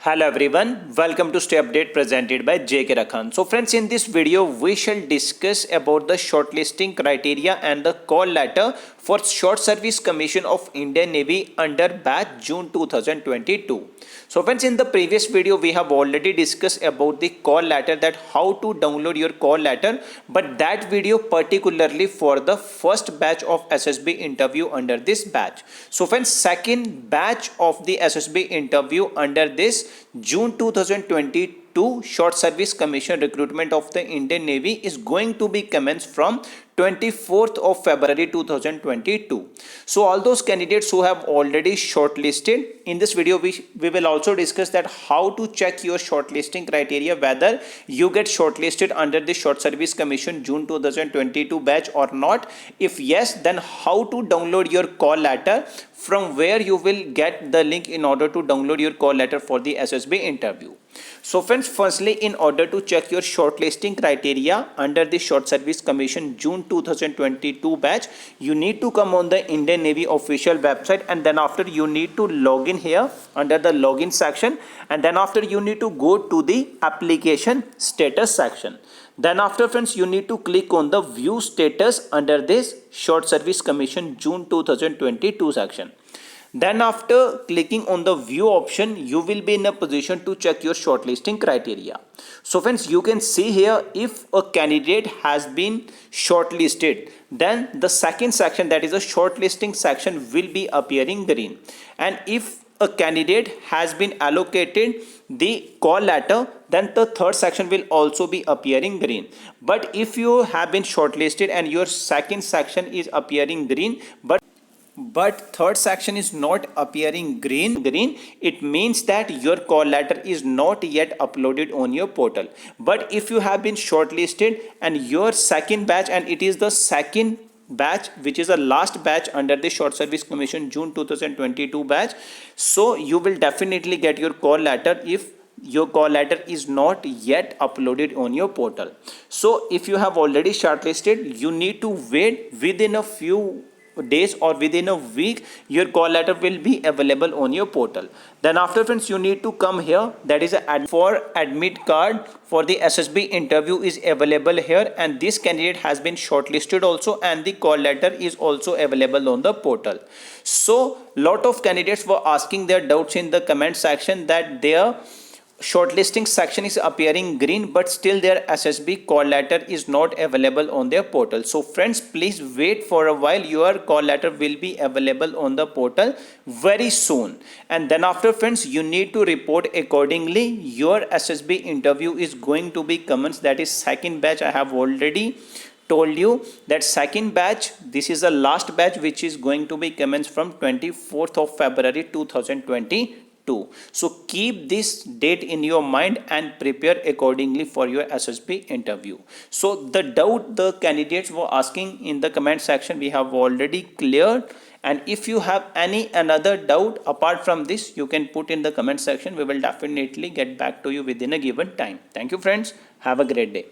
Hello everyone, welcome to Stay Update presented by JK Rakhan. So friends, in this video we shall discuss about the shortlisting criteria and the call letter for Short Service Commission of Indian Navy under batch June 2022. So friends, in the previous video we have already discussed about the call letter, that how to download your call letter, but that video particularly for the first batch of SSB interview under this batch. So friends, second batch of the SSB interview under this June 2022 Short Service Commission recruitment of the Indian Navy is going to be commenced from 24th of February 2022. So all those candidates who have already shortlisted, in this video we will also discuss that how to check your shortlisting criteria, whether you get shortlisted under the Short Service Commission June 2022 batch or not. If yes, then how to download your call letter, from where you will get the link in order to download your call letter for the SSB interview. So friends, firstly, in order to check your shortlisting criteria under the Short Service Commission June 2022 batch, you need to come on the Indian Navy official website, and then after you need to log in here under the login section, and then after you need to go to the application status section. Then after friends, you need to click on the view status under this Short Service Commission June 2022 section. Then after clicking on the view option, you will be in a position to check your shortlisting criteria. So friends, you can see here, if a candidate has been shortlisted, then the second section, that is a shortlisting section, will be appearing green. And if a candidate has been allocated the call letter, then the third section will also be appearing green. But if you have been shortlisted and your second section is appearing green, but third section is not appearing green, it means that your call letter is not yet uploaded on your portal. But if you have been shortlisted and your second batch, and it is the second batch which is the last batch under the Short Service Commission June 2022 batch, so you will definitely get your call letter if your call letter is not yet uploaded on your portal. So if you have already shortlisted, you need to wait within a few days or within a week, your call letter will be available on your portal. Then after friends, you need to come here, that is for admit card for the SSB interview is available here, and this candidate has been shortlisted also, and the call letter is also available on the portal. So lot of candidates were asking their doubts in the comment section that their shortlisting section is appearing green, but still their SSB call letter is not available on their portal. So friends, please wait for a while, your call letter will be available on the portal very soon. And then after friends, you need to report accordingly. Your SSB interview is going to be commenced, that is second batch. I have already told you that second batch, this is the last batch which is going to be commenced from 24th of February 2022. So keep this date in your mind and prepare accordingly for your SSB interview. So the doubt the candidates were asking in the comment section, we have already cleared. And if you have any another doubt apart from this, you can put in the comment section. We will definitely get back to you within a given time. Thank you friends. Have a great day.